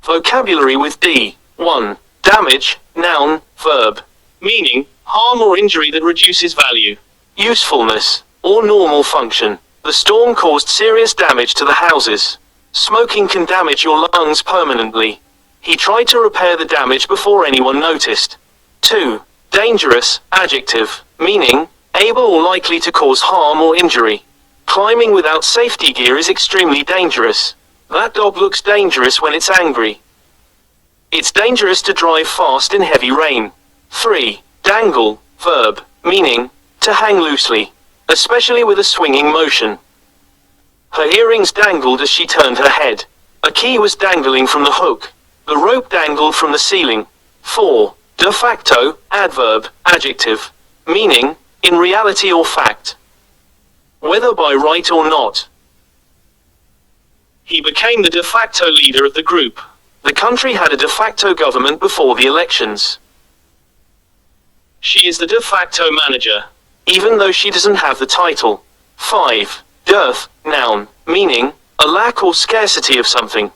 Vocabulary with D. 1. Damage, noun, verb. Meaning, harm or injury that reduces value. Usefulness, or normal function. The storm caused serious damage to the houses. Smoking can damage your lungs permanently. He tried to repair the damage before anyone noticed. 2. Dangerous, adjective, meaning, able or likely to cause harm or injury. Climbing without safety gear is extremely dangerous. That dog looks dangerous when it's angry. It's dangerous to drive fast in heavy rain. 3. Dangle, verb, meaning, to hang loosely, especially with a swinging motion. Her earrings dangled as she turned her head. A key was dangling from the hook. The rope dangled from the ceiling. 4. De facto, adverb, adjective, meaning, in reality or fact. Whether by right or not. He became the de facto leader of the group. The country had a de facto government before the elections. She is the de facto manager, even though she doesn't have the title. 5. Dearth, noun, meaning, a lack or scarcity of something.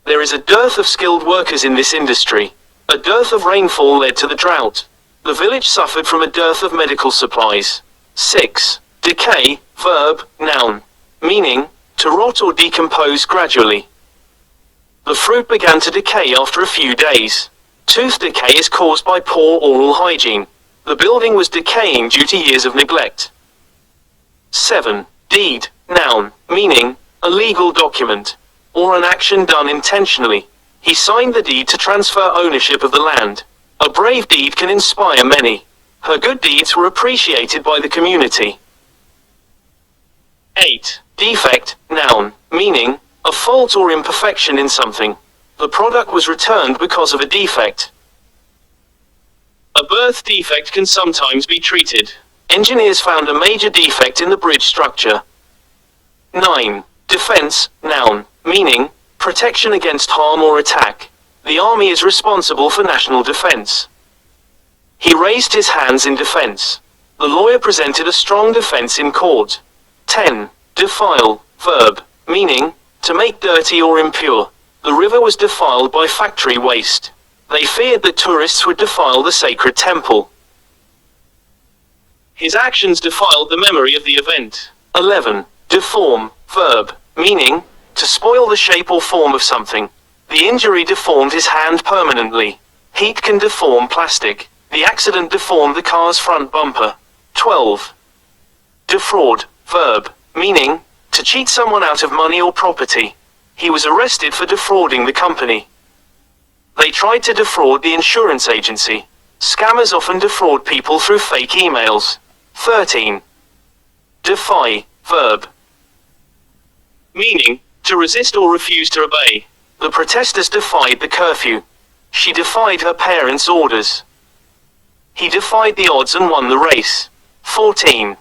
There is a dearth of skilled workers in this industry. A dearth of rainfall led to the drought. The village suffered from a dearth of medical supplies. 6. Decay, verb, noun, meaning, to rot or decompose gradually. The fruit began to decay after a few days. Tooth decay is caused by poor oral hygiene. The building was decaying due to years of neglect. 7. Deed, noun, meaning, a legal document, or an action done intentionally. He signed the deed to transfer ownership of the land. A brave deed can inspire many. Her good deeds were appreciated by the community. 8. Defect, noun, meaning, a fault or imperfection in something. The product was returned because of a defect. A birth defect can sometimes be treated. Engineers found a major defect in the bridge structure. 9. Defense, noun, meaning, protection against harm or attack. The army is responsible for national defense. He raised his hands in defense. The lawyer presented a strong defense in court. 10. Defile, verb, meaning, to make dirty or impure. The river was defiled by factory waste. They feared that tourists would defile the sacred temple. His actions defiled the memory of the event. 11. Deform, verb, meaning, to spoil the shape or form of something. The injury deformed his hand permanently. Heat can deform plastic. The accident deformed the car's front bumper. 12. Defraud, verb, meaning, to cheat someone out of money or property. He was arrested for defrauding the company. They tried to defraud the insurance agency. Scammers often defraud people through fake emails. 13. Defy, verb, meaning, to resist or refuse to obey. The protesters defied the curfew. She defied her parents' orders. He defied the odds and won the race. 14.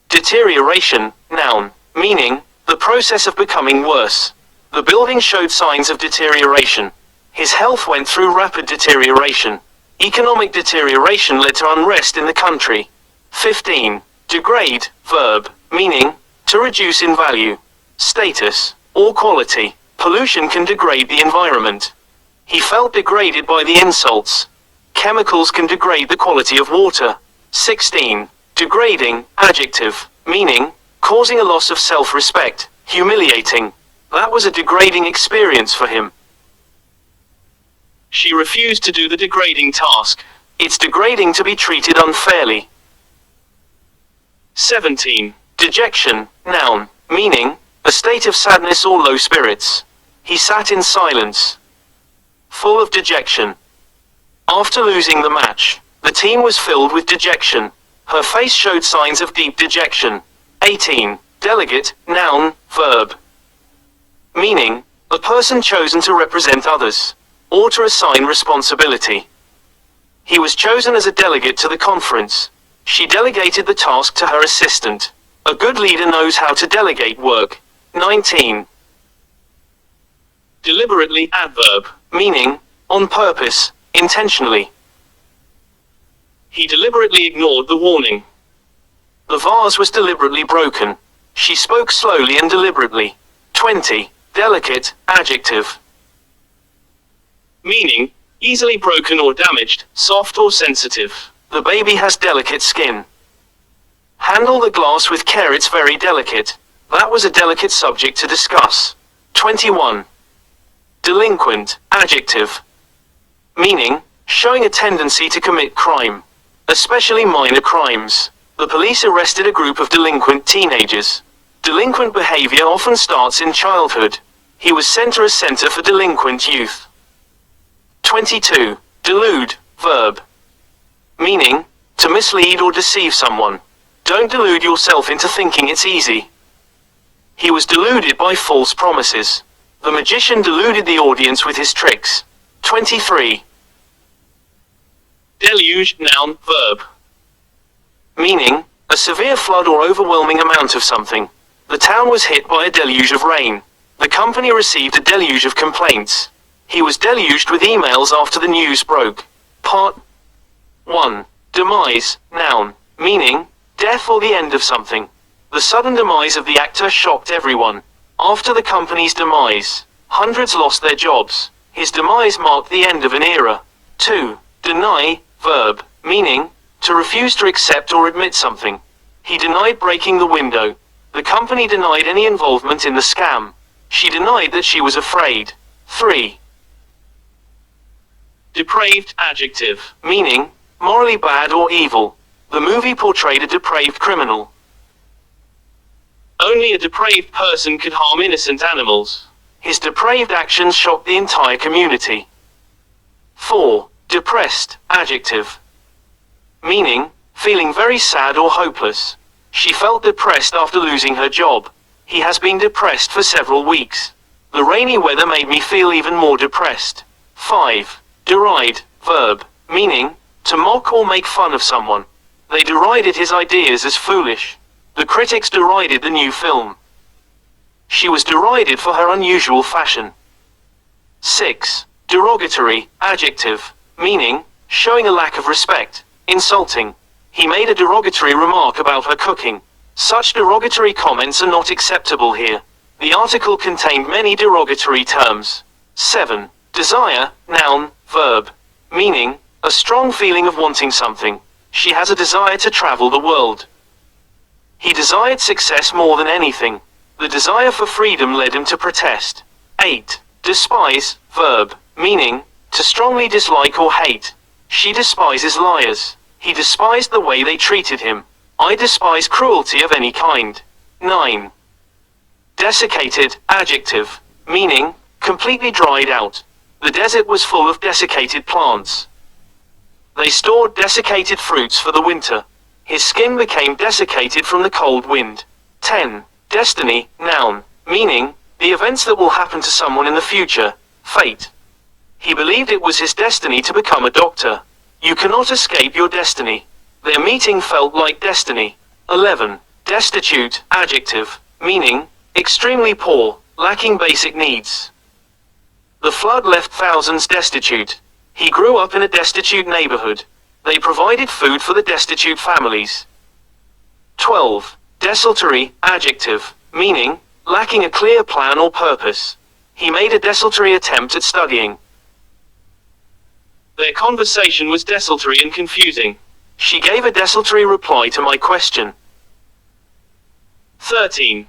Deterioration, noun, meaning, the process of becoming worse. The building showed signs of deterioration. His health went through rapid deterioration. Economic deterioration led to unrest in the country. 15. Degrade, verb, meaning, to reduce in value, status, or quality. Pollution can degrade the environment. He felt degraded by the insults. Chemicals can degrade the quality of water. 16. Degrading, adjective, meaning, causing a loss of self-respect, humiliating. That was a degrading experience for him. She refused to do the degrading task. It's degrading to be treated unfairly. 17. Dejection, noun, meaning, a state of sadness or low spirits. He sat in silence, full of dejection. After losing the match, the team was filled with dejection. Her face showed signs of deep dejection. 18. Delegate, noun, verb, meaning, a person chosen to represent others, or to assign responsibility. He was chosen as a delegate to the conference. She delegated the task to her assistant. A good leader knows how to delegate work. 19. Deliberately, adverb, meaning, on purpose, intentionally. He deliberately ignored the warning. The vase was deliberately broken. She spoke slowly and deliberately. 20. Delicate, adjective, meaning, easily broken or damaged, soft or sensitive. The baby has delicate skin. Handle the glass with care, it's very delicate. That was a delicate subject to discuss. 21. Delinquent, adjective. Meaning, showing a tendency to commit crime, especially minor crimes. The police arrested a group of delinquent teenagers. Delinquent behavior often starts in childhood. He was sent to a center for delinquent youth. 22. Delude, verb. Meaning, to mislead or deceive someone. Don't delude yourself into thinking it's easy. He was deluded by false promises. The magician deluded the audience with his tricks. 23. Deluge, noun, verb. Meaning, a severe flood or overwhelming amount of something. The town was hit by a deluge of rain. The company received a deluge of complaints. He was deluged with emails after the news broke. Part 1. Demise, noun. Meaning, death or the end of something. The sudden demise of the actor shocked everyone. After the company's demise, hundreds lost their jobs. His demise marked the end of an era. 2. Deny, verb. Meaning, to refuse to accept or admit something. He denied breaking the window. The company denied any involvement in the scam. She denied that she was afraid. 3. Depraved, adjective. Meaning, morally bad or evil. The movie portrayed a depraved criminal. Only a depraved person could harm innocent animals. His depraved actions shocked the entire community. 4. Depressed, adjective. Meaning, feeling very sad or hopeless. She felt depressed after losing her job. He has been depressed for several weeks. The rainy weather made me feel even more depressed. 5. Deride, verb. Meaning, to mock or make fun of someone. They derided his ideas as foolish. The critics derided the new film. She was derided for her unusual fashion. 6. Derogatory, adjective. Meaning, showing a lack of respect, insulting. He made a derogatory remark about her cooking. Such derogatory comments are not acceptable here. The article contained many derogatory terms. 7. Desire, noun, verb. Meaning, a strong feeling of wanting something. She has a desire to travel the world. He desired success more than anything. The desire for freedom led him to protest. 8. Despise, verb. Meaning, to strongly dislike or hate. She despises liars. He despised the way they treated him. I despise cruelty of any kind. 9. Desiccated, adjective. Meaning, completely dried out. The desert was full of desiccated plants. They stored desiccated fruits for the winter. His skin became desiccated from the cold wind. 10. Destiny, noun. Meaning, the events that will happen to someone in the future. Fate. He believed it was his destiny to become a doctor. You cannot escape your destiny. Their meeting felt like destiny. 11. Destitute, adjective. Meaning, extremely poor, lacking basic needs. The flood left thousands destitute. He grew up in a destitute neighborhood. They provided food for the destitute families. 12. Desultory, adjective. Meaning, lacking a clear plan or purpose. He made a desultory attempt at studying. Their conversation was desultory and confusing. She gave a desultory reply to my question. 13.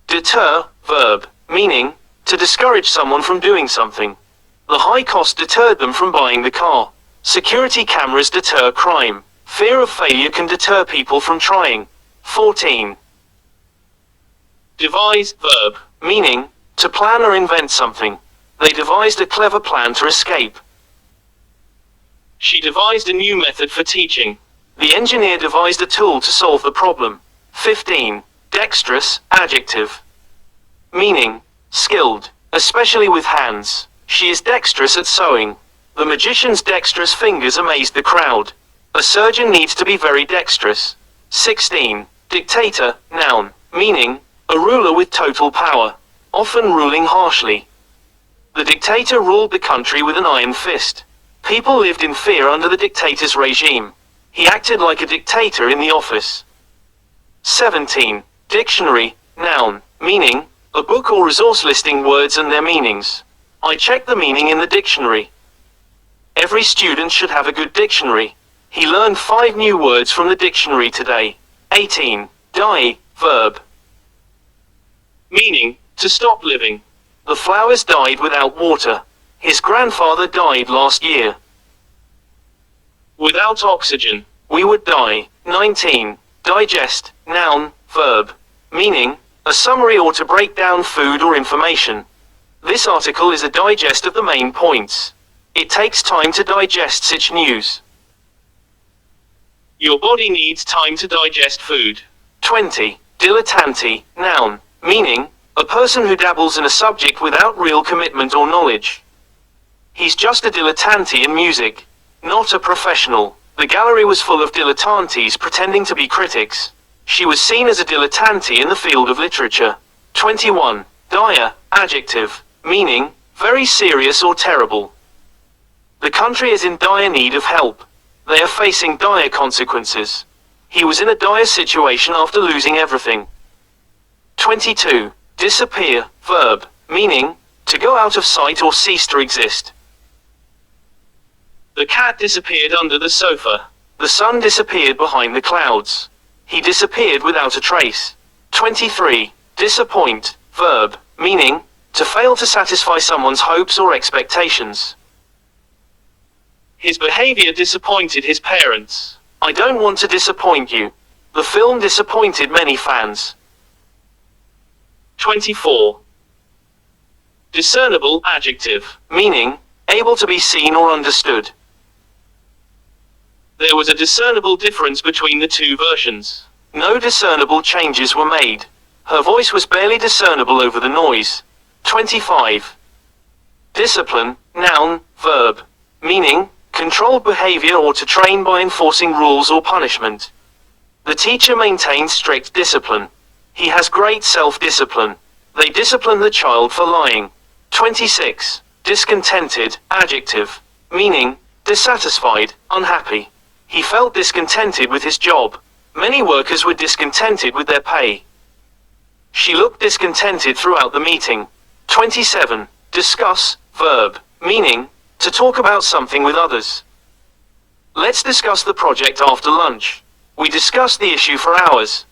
Deter, verb. Meaning, to discourage someone from doing something. The high cost deterred them from buying the car. Security cameras deter crime. Fear of failure can deter people from trying. 14. Devise, verb. Meaning, to plan or invent something. They devised a clever plan to escape. She devised a new method for teaching. The engineer devised a tool to solve the problem. 15. Dexterous, adjective. Meaning, skilled, especially with hands. She is dexterous at sewing. The magician's dexterous fingers amazed the crowd. A surgeon needs to be very dexterous. 16. Dictator, noun. Meaning, a ruler with total power, often ruling harshly. The dictator ruled the country with an iron fist. People lived in fear under the dictator's regime. He acted like a dictator in the office. 17. Dictionary, noun. Meaning, a book or resource listing words and their meanings. I checked the meaning in the dictionary. Every student should have a good dictionary. He learned 5 new words from the dictionary today. 18. Die, verb. Meaning, to stop living. The flowers died without water. His grandfather died last year. Without oxygen, we would die. 19. Digest, noun, verb. Meaning, a summary or to break down food or information. This article is a digest of the main points. It takes time to digest such news. Your body needs time to digest food. 20. Dilettante, noun. Meaning, a person who dabbles in a subject without real commitment or knowledge. He's just a dilettante in music, not a professional. The gallery was full of dilettantes pretending to be critics. She was seen as a dilettante in the field of literature. 21. Dire, adjective. Meaning, very serious or terrible. The country is in dire need of help. They are facing dire consequences. He was in a dire situation after losing everything. 22. Disappear, verb. Meaning, to go out of sight or cease to exist. The cat disappeared under the sofa. The sun disappeared behind the clouds. He disappeared without a trace. 23. Disappoint, verb. Meaning, to fail to satisfy someone's hopes or expectations. His behavior disappointed his parents. I don't want to disappoint you. The film disappointed many fans. 24. Discernible, adjective. Meaning, able to be seen or understood. There was a discernible difference between the 2 versions. No discernible changes were made. Her voice was barely discernible over the noise. 25. Discipline, noun, verb. Meaning, controlled behavior or to train by enforcing rules or punishment. The teacher maintains strict discipline. He has great self-discipline. They discipline the child for lying. 26. Discontented, adjective. Meaning, dissatisfied, unhappy. He felt discontented with his job. Many workers were discontented with their pay. She looked discontented throughout the meeting. 27. Discuss, verb. Meaning, to talk about something with others. Let's discuss the project after lunch. We discussed the issue for hours.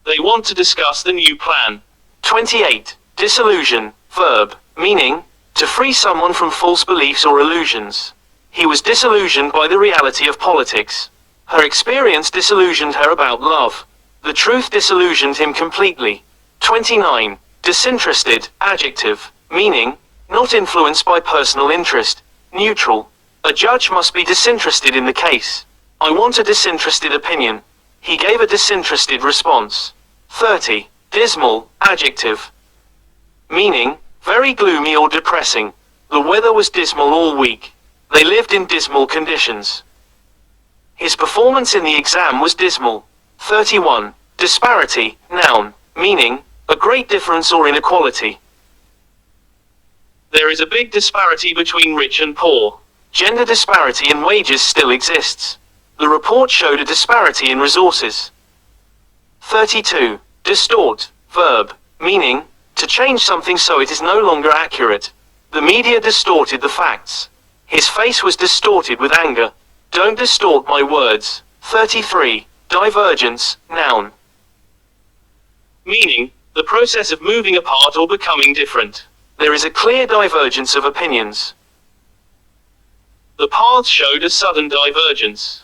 They want to discuss the new plan. 28. Disillusion, verb. Meaning, to free someone from false beliefs or illusions. He was disillusioned by the reality of politics. Her experience disillusioned her about love. The truth disillusioned him completely. 29. Disinterested, adjective. Meaning, not influenced by personal interest. Neutral. A judge must be disinterested in the case. I want a disinterested opinion. He gave a disinterested response. 30. Dismal, adjective. Meaning, very gloomy or depressing. The weather was dismal all week. They lived in dismal conditions. His performance in the exam was dismal. 31. Disparity, noun. Meaning, a great difference or inequality. There is a big disparity between rich and poor. Gender disparity in wages still exists. The report showed a disparity in resources. 32. Distort, verb. Meaning, to change something so it is no longer accurate. The media distorted the facts. His face was distorted with anger. Don't distort my words. 33. Divergence, noun. Meaning, the process of moving apart or becoming different. There is a clear divergence of opinions. The paths showed a sudden divergence.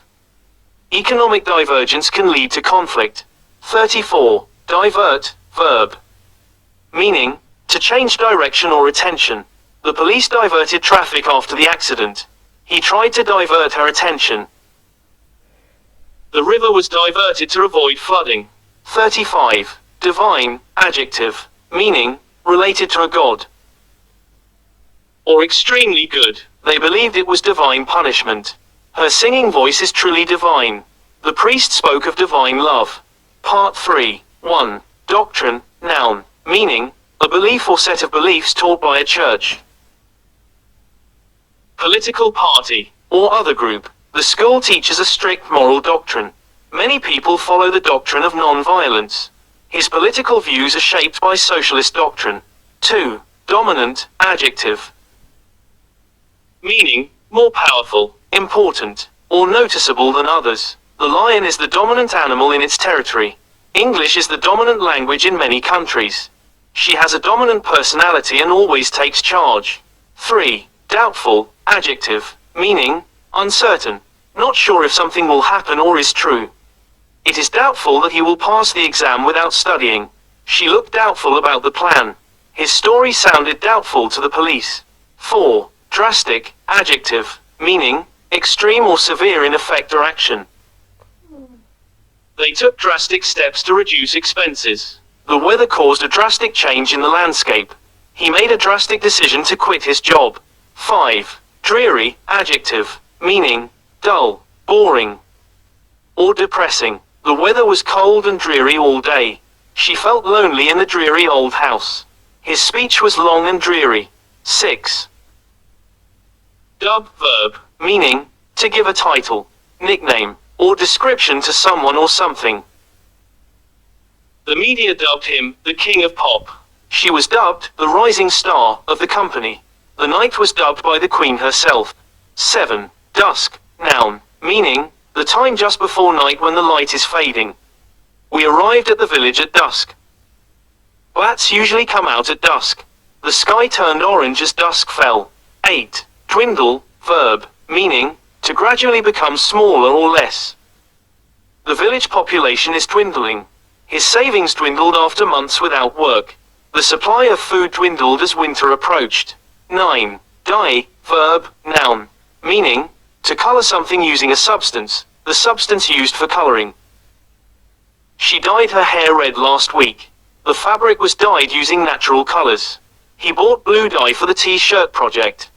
Economic divergence can lead to conflict. 34. Divert, verb. Meaning, to change direction or attention. The police diverted traffic after the accident. He tried to divert her attention. The river was diverted to avoid flooding. 35. Divine, adjective. Meaning, related to a god. Or extremely good. They believed it was divine punishment. Her singing voice is truly divine. The priest spoke of divine love. Part 3. 1. Doctrine, noun. Meaning, a belief or set of beliefs taught by a church. Political party, or other group. The school teaches a strict moral doctrine. Many people follow the doctrine of non-violence. His political views are shaped by socialist doctrine. 2. dominant, adjective. Meaning, more powerful, important, or noticeable than others. The lion is the dominant animal in its territory. English is the dominant language in many countries. She has a dominant personality and always takes charge. 3. Doubtful, adjective, meaning, uncertain, not sure if something will happen or is true. It is doubtful that he will pass the exam without studying. She looked doubtful about the plan. His story sounded doubtful to the police. 4. Drastic, adjective, meaning, extreme or severe in effect or action. They took drastic steps to reduce expenses. The weather caused a drastic change in the landscape. He made a drastic decision to quit his job. 5. Dreary, adjective, meaning, dull, boring, or depressing. The weather was cold and dreary all day. She felt lonely in the dreary old house. His speech was long and dreary. 6. Dub, verb, meaning, to give a title, nickname, or description to someone or something. The media dubbed him the King of Pop. She was dubbed the rising star of the company. The night was dubbed by the Queen herself. 7. Dusk, noun, meaning, the time just before night when the light is fading. We arrived at the village at dusk. Bats usually come out at dusk. The sky turned orange as dusk fell. 8. Dwindle, verb, meaning, to gradually become smaller or less. The village population is dwindling. His savings dwindled after months without work. The supply of food dwindled as winter approached. 9. Dye, verb, noun, meaning, to color something using a substance, the substance used for coloring. She dyed her hair red last week. The fabric was dyed using natural colors. He bought blue dye for the t-shirt project.